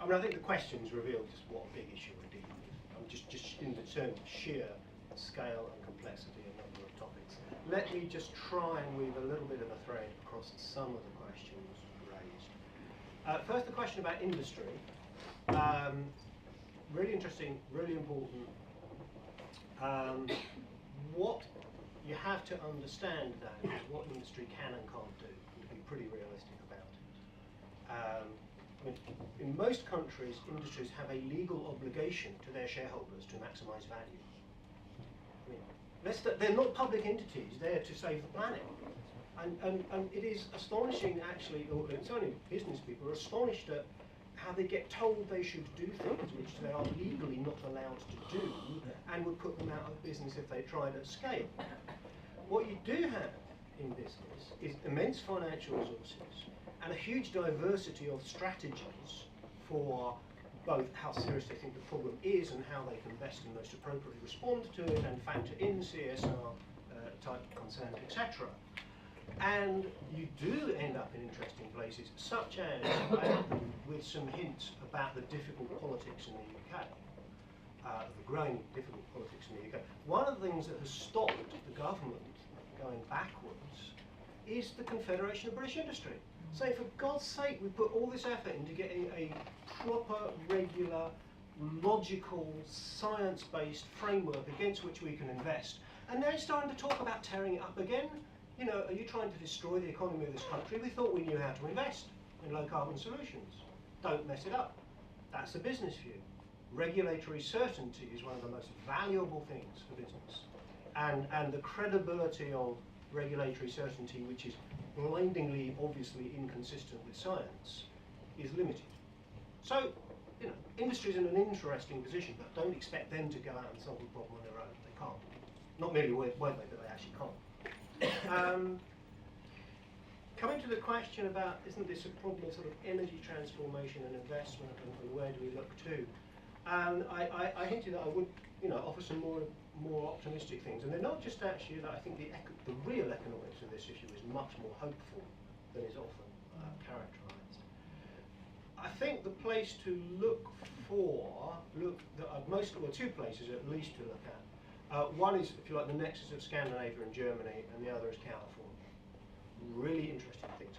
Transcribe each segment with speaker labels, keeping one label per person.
Speaker 1: mean, I think the questions reveal just what a big issue we're dealing with. Just in the terms of sheer scale and complexity and number of topics. Let me just try and weave a little bit of a thread across some of the questions raised. First, the question about industry. Really interesting, really important. What you have to understand, though, is what industry can and can't do, and to be pretty realistic about it. I mean, in most countries, industries have a legal obligation to their shareholders to maximise value. I mean, they're not public entities there to save the planet. And it is astonishing, actually, or certainly business people are astonished at how they get told they should do things which they are legally not allowed to do and would put them out of business if they tried at scale. What you do have in business is immense financial resources and a huge diversity of strategies for both how serious they think the problem is and how they can best and most appropriately respond to it and factor in CSR type concerns, etc. And you do end up in interesting places, such as with some hints about the difficult politics in the UK, the growing difficult politics in the UK. One of the things that has stopped the government going backwards is the Confederation of British Industry. Saying, for God's sake, we put all this effort into getting a proper, regular, logical, science-based framework against which we can invest. And now you're starting to talk about tearing it up again. You know, are you trying to destroy the economy of this country? We thought we knew how to invest in low-carbon solutions. Don't mess it up. That's the business view. Regulatory certainty is one of the most valuable things for business. And the credibility of regulatory certainty, which is blindingly, obviously inconsistent with science, is limited. So, you know, industry's in an interesting position, but don't expect them to go out and solve the problem on their own. They can't. Not merely won't they, but they actually can't. Coming to the question about, isn't this a problem of sort of energy transformation and investment, and where do we look to? I hinted that I would, you know, offer some more optimistic things, and they're not just actually that I think the real economics of this issue is much more hopeful than is often characterised. I think the place to look for, two places at least to look at. One is, if you like, the nexus of Scandinavia and Germany, and the other is California. Really interesting things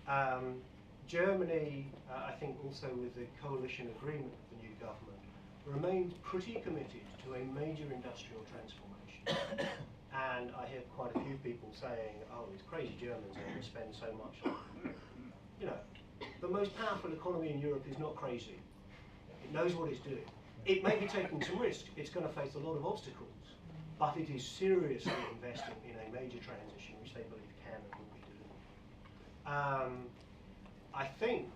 Speaker 1: happen. Germany, I think also with the coalition agreement of the new government, remains pretty committed to a major industrial transformation. And I hear quite a few people saying, oh, these crazy Germans are going to spend so much on, you know, the most powerful economy in Europe is not crazy. It knows what it's doing. It may be taking some risk. It's going to face a lot of obstacles. But it is seriously investing in a major transition, which they believe can and will be delivered. I think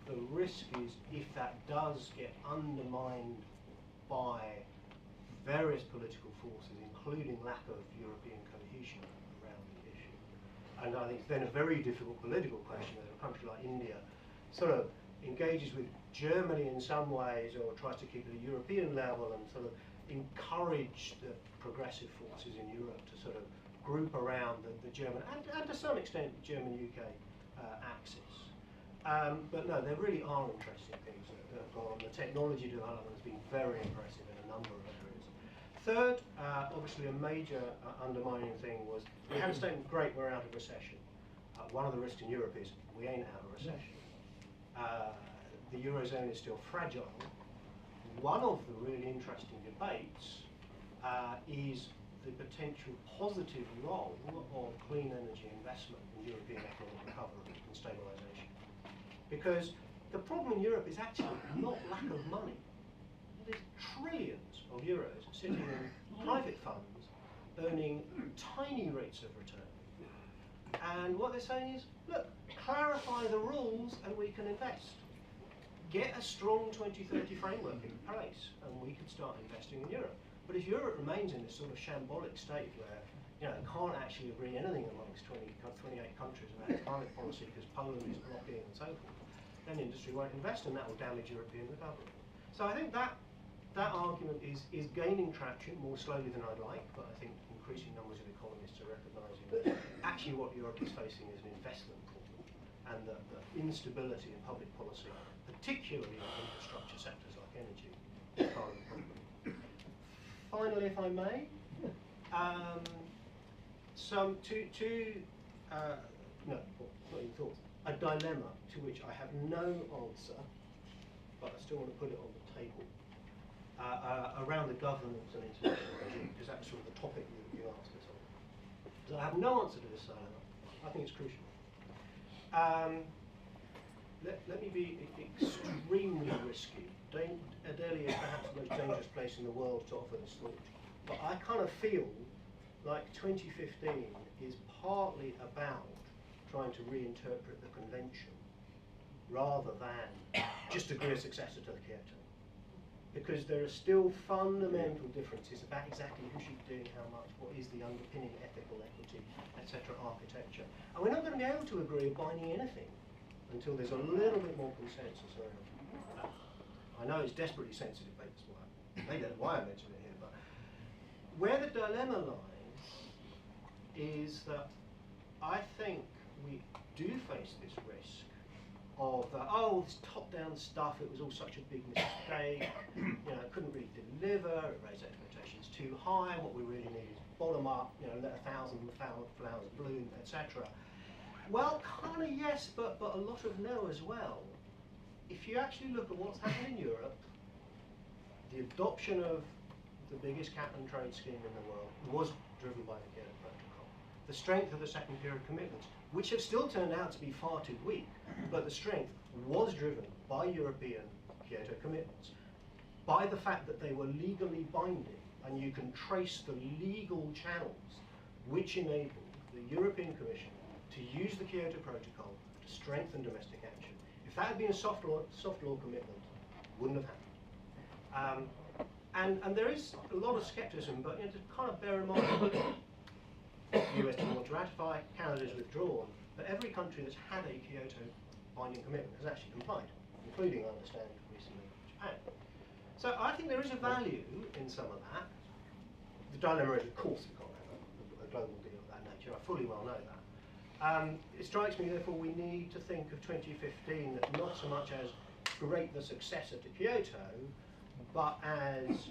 Speaker 1: the risk is, if that does get undermined by various political forces, including lack of European cohesion around the issue. And I think it's then a very difficult political question that a country like India sort of engages with Germany in some ways, or tries to keep it at a European level and sort of encourage the progressive forces in Europe to sort of group around the German, and to some extent German-UK axis. But no, there really are interesting things that have gone on. The technology development has been very impressive in a number of areas. Third, obviously a major undermining thing was, we had a statement, great, we're out of recession. One of the risks in Europe is we ain't out of recession. The Eurozone is still fragile. One of the really interesting debates is the potential positive role of clean energy investment in European economic recovery and stabilisation. Because the problem in Europe is actually not lack of money. There's trillions of euros sitting in private funds earning tiny rates of return. And what they're saying is, look, clarify the rules and we can invest. Get a strong 2030 framework in place and we can start investing in Europe. But if Europe remains in this sort of shambolic state where, you know, it can't actually agree anything amongst 28 countries about climate policy because Poland is blocking and so forth, then industry won't invest and that will damage European recovery. So I think that argument is gaining traction more slowly than I'd like, but I think increasing numbers of economists are recognising that actually what Europe is facing is an investment problem and the instability in public policy, particularly in infrastructure sectors like energy, is part of the problem. Finally, if I may, no, not even thoughts, a dilemma to which I have no answer, but I still want to put it on the table, around the governance and international regime, because that's sort of the topic you asked us on. So I have no answer to this dilemma. I think it's crucial. Let me be extremely risky. Delhi is perhaps the most dangerous place in the world to offer this thought. But I kind of feel like 2015 is partly about trying to reinterpret the convention rather than just agree a successor to the Kyoto. Because there are still fundamental differences about exactly who should be doing how much, what is the underpinning ethical equity, etc. architecture. And we're not going to be able to agree on binding anything until there's a little bit more consensus around that. I know it's desperately sensitive, but that's why I mentioned it here. But where the dilemma lies is that I think we do face this risk of, this top-down stuff, it was all such a big mistake, it couldn't really deliver, it raised expectations too high, what we really need is bottom up, let 1,000 flowers bloom, etc. Well, kind of yes, but a lot of no as well. If you actually look at what's happened in Europe, the adoption of the biggest cap and trade scheme in the world was driven by the Kyoto Protocol. The strength of the second period commitments, which have still turned out to be far too weak, but the strength was driven by European Kyoto commitments, by the fact that they were legally binding, and you can trace the legal channels which enabled the European Commission to use the Kyoto Protocol to strengthen domestic action. If that had been a soft law commitment, wouldn't have happened. And there is a lot of skepticism, but to kind of bear in mind, the US didn't want to ratify, Canada's withdrawn, but every country that's had a Kyoto binding commitment has actually complied, including, I understand, recently Japan. So I think there is a value in some of that. The dilemma is, of course, we can't have a global deal of that nature. I fully well know that. It strikes me, therefore, we need to think of 2015 not so much as create the successor to Kyoto, but as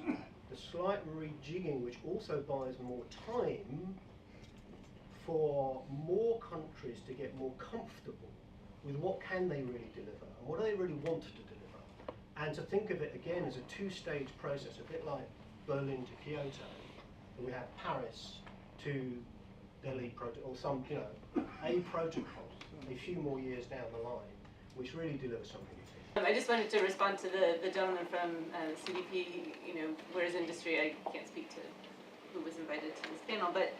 Speaker 1: the slight rejigging which also buys more time for more countries to get more comfortable with what can they really deliver and what do they really want to deliver, and to think of it again as a two-stage process, a bit like Berlin to Kyoto. We have Paris to Delhi or some, a protocol a few more years down the line, which really delivers something.
Speaker 2: I just wanted to respond to the gentleman from CDP, where's industry? I can't speak to who was invited to this panel, but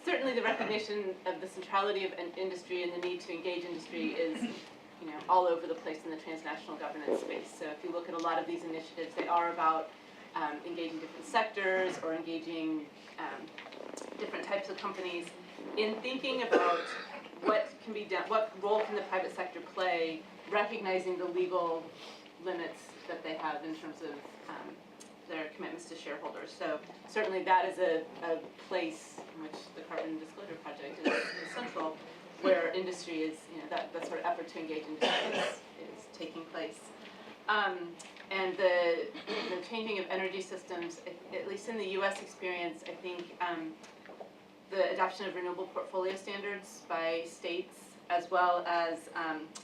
Speaker 2: certainly the recognition of the centrality of industry and the need to engage industry is all over the place in the transnational governance space. So if you look at a lot of these initiatives, they are about engaging different sectors or engaging different types of companies in thinking about what can be done, what role can the private sector play, recognizing the legal limits that they have in terms of their commitments to shareholders. So certainly that is a place in which the Carbon Disclosure Project is central, where industry is, that sort of effort to engage industry is taking place. And the changing of energy systems, at least in the US experience, I think the adoption of renewable portfolio standards by states, as well as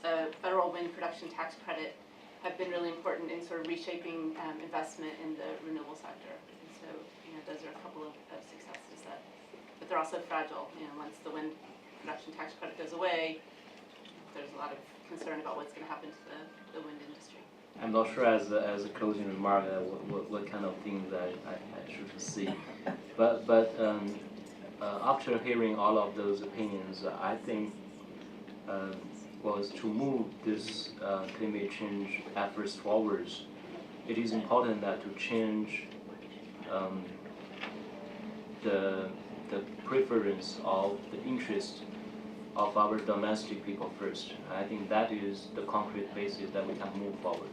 Speaker 2: a federal wind production tax credit, have been really important in sort of reshaping investment in the renewable sector. And so, those are a couple of successes but they're also fragile. Once the wind production tax credit goes away, there's a lot of concern about what's going to happen to the wind industry.
Speaker 3: I'm not sure as a closing remark what kind of things I should see, but after hearing all of those opinions, I think was to move this climate change efforts forwards, it is important that to change the preference of the interest of our domestic people first. I think that is the concrete basis that we can move forward.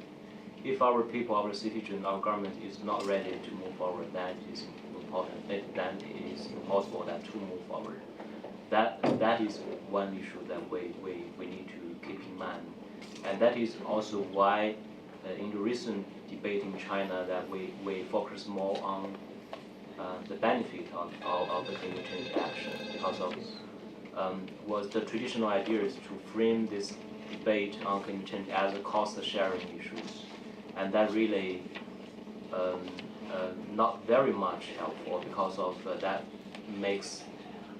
Speaker 3: If our people, our citizens, our government is not ready to move forward, then it is important. Then it is impossible that to move forward. That is one issue that we need to keeping mind. And that is also why in the recent debate in China that we focus more on the benefit of the climate change action, because of was the traditional idea is to frame this debate on climate change as a cost sharing issue, and that really not very much helpful, because of that makes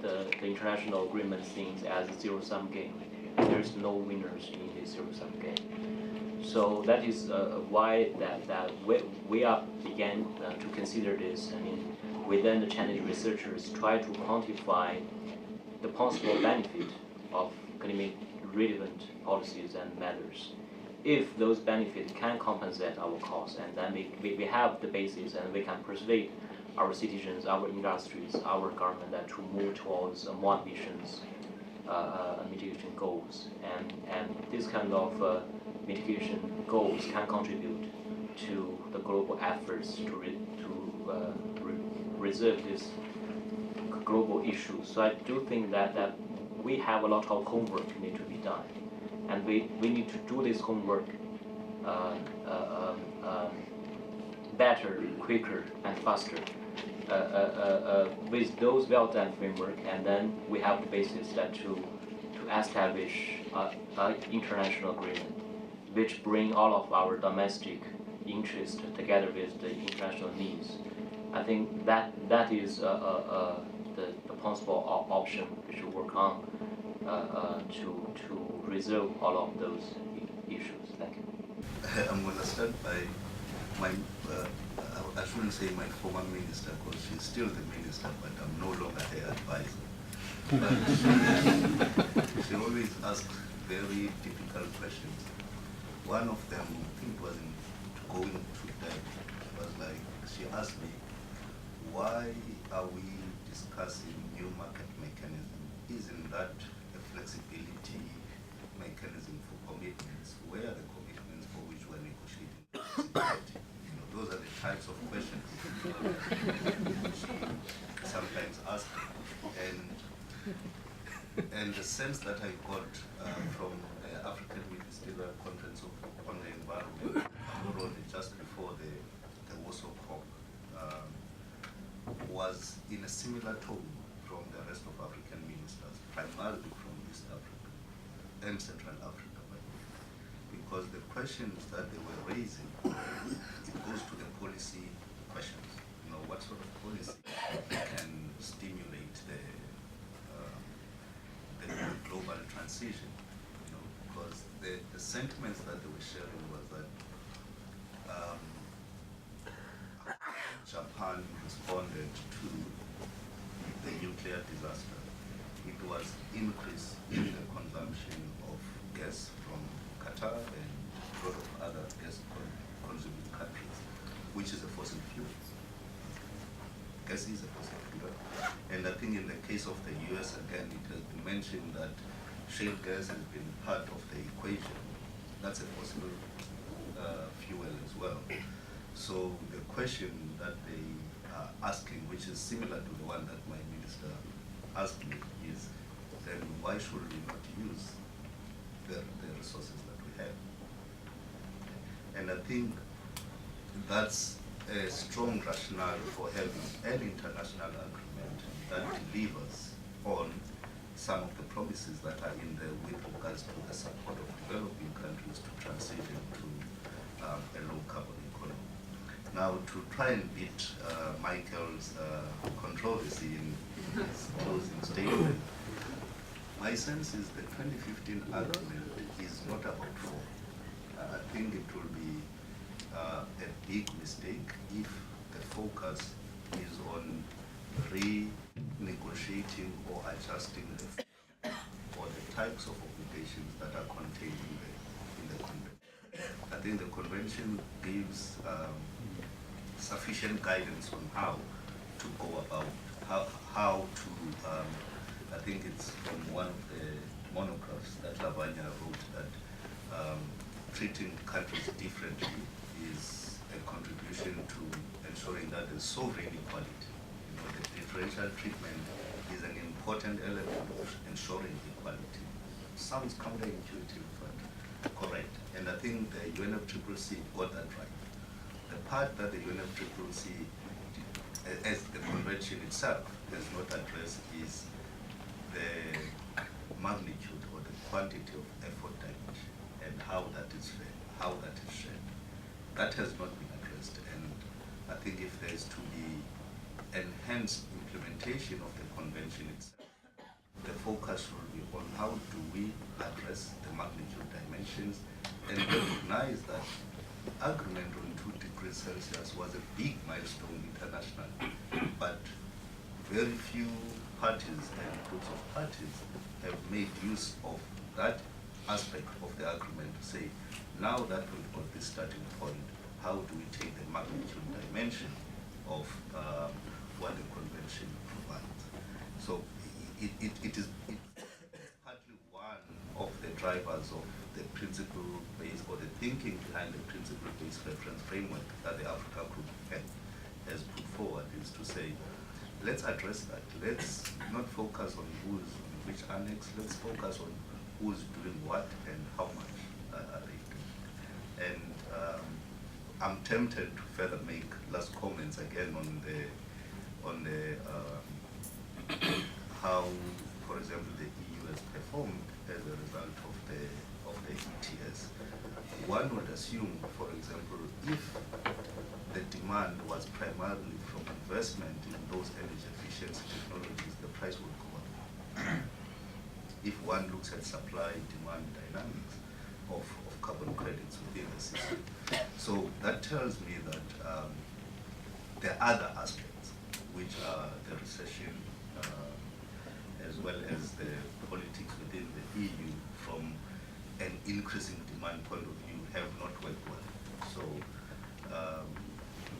Speaker 3: the international agreement things as a zero-sum game. There's no winners in this zero-sum game. So that is why that we are began to consider this. I mean, within the Chinese researchers try to quantify the possible benefit of climate-relevant policies and measures. If those benefits can compensate our costs, and then we have the basis and we can persuade our citizens, our industries, our government that to move towards more ambitious mitigation goals. And this kind of mitigation goals can contribute to the global efforts to resolve this global issue. So I do think that we have a lot of homework need to be done. And we need to do this homework better, quicker, and faster with those well-done framework, and then we have the basis that to establish an international agreement which bring all of our domestic interests together with the international needs. I think that is the possible option we should work on to resolve all of those issues. Thank you.
Speaker 4: I'm going to start by my, I shouldn't say my former minister, because she's still the minister, but I'm no longer her advisor. But she always asks very difficult questions. One of them, I think, was going to that, was like, she asked me, why are we discussing new market mechanism? Isn't that a flexibility mechanism for commitments? Where are the commitments for which we're negotiating? You know, those are the types of questions she sometimes asks. And the sense that I got from the African Ministerial Conference on the Environment, just before the Warsaw COP, was in a similar tone from the rest of African ministers, primarily from East Africa and Central Africa, by the way. Because the questions that they were raising, it goes to the policy questions. You know, what sort of policy can stimulate the global transition? You know, because the sentiments that they were sharing was that Japan responded to the nuclear disaster. It was increase in the consumption of gas from Qatar and a lot of other gas-consuming countries, which is a fossil fuel. Gas is a fossil fuel. And I think in the case of the US, again, it has been mentioned that shale gas has been part of the equation. That's a fossil fuel as well. So the question that they are asking, which is similar to the one that my minister asked me, is then why should we not use the resources that we have? And I think that's a strong rationale for having an international agreement that delivers on some of the promises that are in there with regards to the support of developing countries to transition to a low carbon economy. Now, to try and beat Michael's controversy in his closing statement, my sense is the 2015 agreement is not about form. I think it will be a big mistake if the focus is on renegotiating or adjusting or the types of obligations that are contained in the convention. I think the convention gives sufficient guidance on how to go about, how to, I think it's from one of the monographs that Lavanya wrote that treating countries differently is a contribution to ensuring that there's sovereign equality. You know, the differential treatment is an important element of ensuring equality. Sounds counterintuitive, but correct. And I think the UNFCCC got that right. The part that the UNFCCC, as the convention itself, does not address is the magnitude or the quantity of effort damage and how that is shared. That has not been addressed, and I think if there is to be enhanced implementation of the convention itself, the focus will be on how do we address the magnitude dimensions and recognize that agreement on 2 degrees Celsius was a big milestone internationally, but very few parties and groups of parties have made use of that aspect of the agreement to say, now that we've got this starting point, how do we take the magnitude dimension of what the convention provides? So it's partly one of the drivers of the principle-based or the thinking behind the principle-based reference framework that the Africa Group has put forward, is to say, let's address that. Let's not focus on who's on which annex. Let's focus on who's doing what and how much are they doing. And I'm tempted to further make last comments again on the how, for example, the EU has performed as a result of the ETS. One would assume, for example, if the demand was primarily from investment in those energy efficiency technologies, the price would go up. If one looks at supply-demand dynamics of carbon credits within the system. So that tells me that there are other aspects, which are the recession, as well as the politics within the EU from an increasing demand point of view, have not worked well. So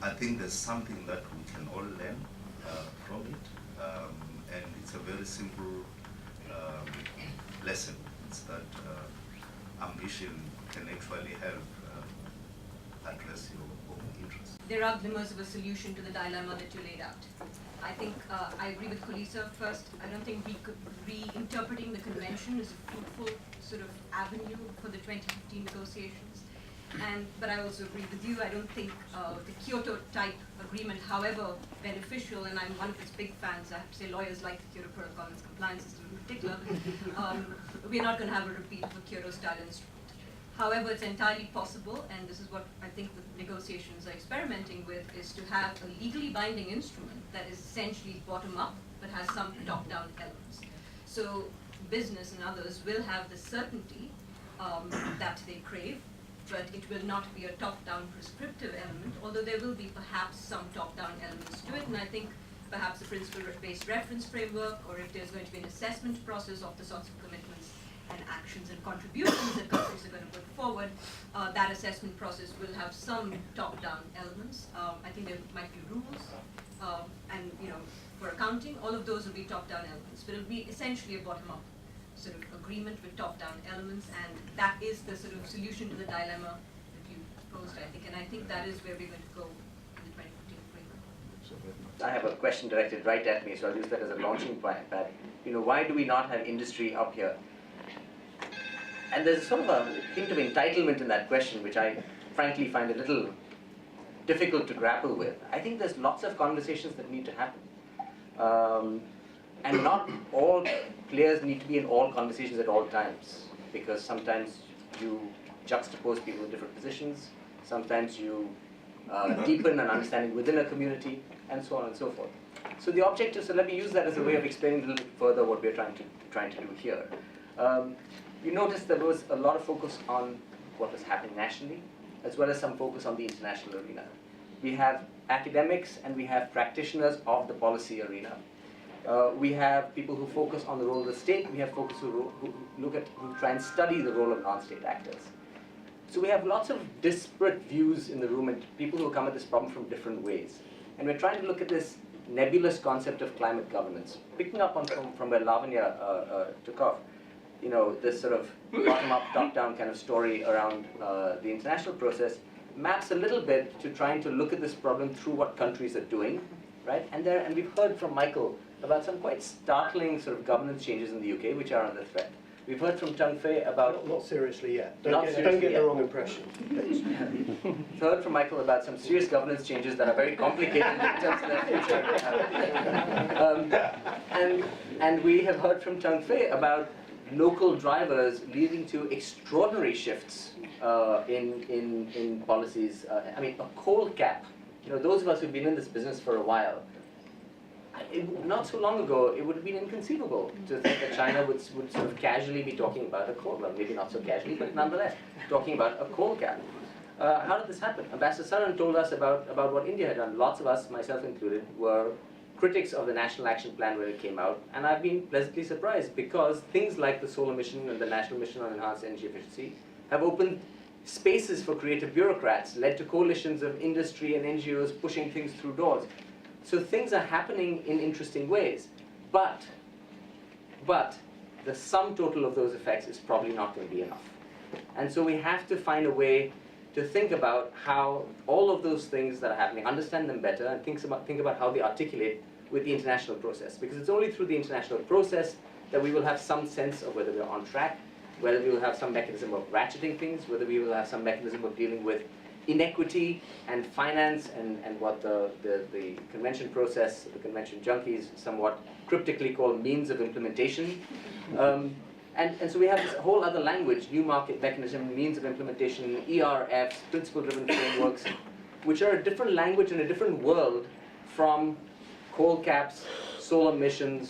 Speaker 4: I think there's something that we can all learn from it, and it's a very simple lesson. It's that ambition can actually help address your own interests.
Speaker 5: There are glimmers of a solution to the dilemma that you laid out. I think I agree with Xolisa. First, I don't think reinterpreting the convention is a fruitful sort of avenue for the 2015 negotiations. But I also agree with you. I don't think the Kyoto-type agreement, however beneficial, and I'm one of its big fans, I have to say lawyers like the Kyoto Protocol and its compliance system in particular, we're not going to have a repeat of a Kyoto-style instrument. However, it's entirely possible, and this is what I think the negotiations are experimenting with, is to have a legally binding instrument that is essentially bottom-up, but has some top-down elements. So business and others will have the certainty that they crave, but it will not be a top-down prescriptive element, although there will be perhaps some top-down elements to it, and I think perhaps a principle-based reference framework, or if there's going to be an assessment process of the sorts of commitments and actions and contributions that countries are going to put forward, that assessment process will have some top-down elements. I think there might be rules, and for accounting, all of those will be top-down elements, but it will be essentially a bottom-up sort of agreement with top-down elements, and that is the sort of solution to the dilemma that you posed, I think, and I think that is where we're going to go in the 2015 framework.
Speaker 6: I have a question directed right at me, so I'll use that as a launching pad. Why do we not have industry up here? And there's sort of a hint of entitlement in that question, which I frankly find a little difficult to grapple with. I think there's lots of conversations that need to happen. And not all players need to be in all conversations at all times, because sometimes you juxtapose people in different positions, sometimes you deepen an understanding within a community, and so on and so forth. So the objective, so let me use that as a way of explaining a little bit further what we're trying to do here. You notice there was a lot of focus on what was happening nationally, as well as some focus on the international arena. We have academics and we have practitioners of the policy arena. We have people who focus on the role of the state. We have folks who try and study the role of non-state actors. So we have lots of disparate views in the room and people who come at this problem from different ways. And we're trying to look at this nebulous concept of climate governance. Picking up on from where Lavanya took off, this sort of bottom-up, top-down kind of story around the international process maps a little bit to trying to look at this problem through what countries are doing, right? And we've heard from Michael about some quite startling sort of governance changes in the UK, which are under threat. We've heard from Teng about...
Speaker 1: Not seriously yet.
Speaker 6: Not
Speaker 1: Don't
Speaker 6: seriously
Speaker 1: get
Speaker 6: yet.
Speaker 1: the wrong impression.
Speaker 6: We've heard from Michael about some serious governance changes that are very complicated in terms of their future. And we have heard from Teng about local drivers leading to extraordinary shifts in policies. I mean, a coal cap. You know, those of us who've been in this business for a while, not so long ago, it would have been inconceivable to think that China would sort of casually be talking about a coal, well, maybe not so casually, but nonetheless, talking about a coal cap. How did this happen? Ambassador Saran told us about what India had done. Lots of us, myself included, were critics of the National Action Plan when it came out, and I've been pleasantly surprised because things like the solar mission and the National Mission on Enhanced Energy Efficiency have opened spaces for creative bureaucrats, led to coalitions of industry and NGOs pushing things through doors. So things are happening in interesting ways, but the sum total of those effects is probably not going to be enough. And so we have to find a way to think about how all of those things that are happening, understand them better, and think about how they articulate with the international process. Because it's only through the international process that we will have some sense of whether we're on track, whether we will have some mechanism of ratcheting things, whether we will have some mechanism of dealing with inequity and finance and what the convention process, the convention junkies somewhat cryptically call means of implementation. And so we have this whole other language, new market mechanism, means of implementation, ERFs, principle-driven frameworks, which are a different language and a different world from coal caps, solar emissions,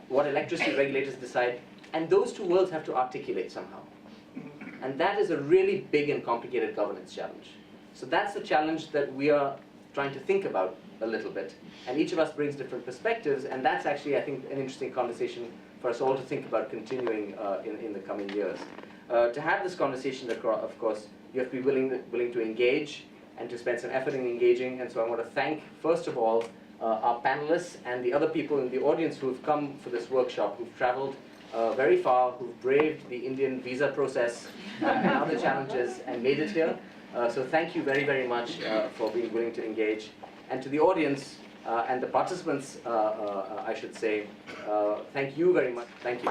Speaker 6: what electricity regulators decide, and those two worlds have to articulate somehow. And that is a really big and complicated governance challenge. So that's the challenge that we are trying to think about a little bit. And each of us brings different perspectives, and that's actually, I think, an interesting conversation for us all to think about continuing in the coming years. To have this conversation, of course, you have to be willing to engage and to spend some effort in engaging. And so I want to thank, first of all, our panelists and the other people in the audience who have come for this workshop, who've traveled very far, who've braved the Indian visa process and other challenges and made it here. So thank you very, very much for being willing to engage. And to the audience and the participants, I should say, thank you very much. Thank you.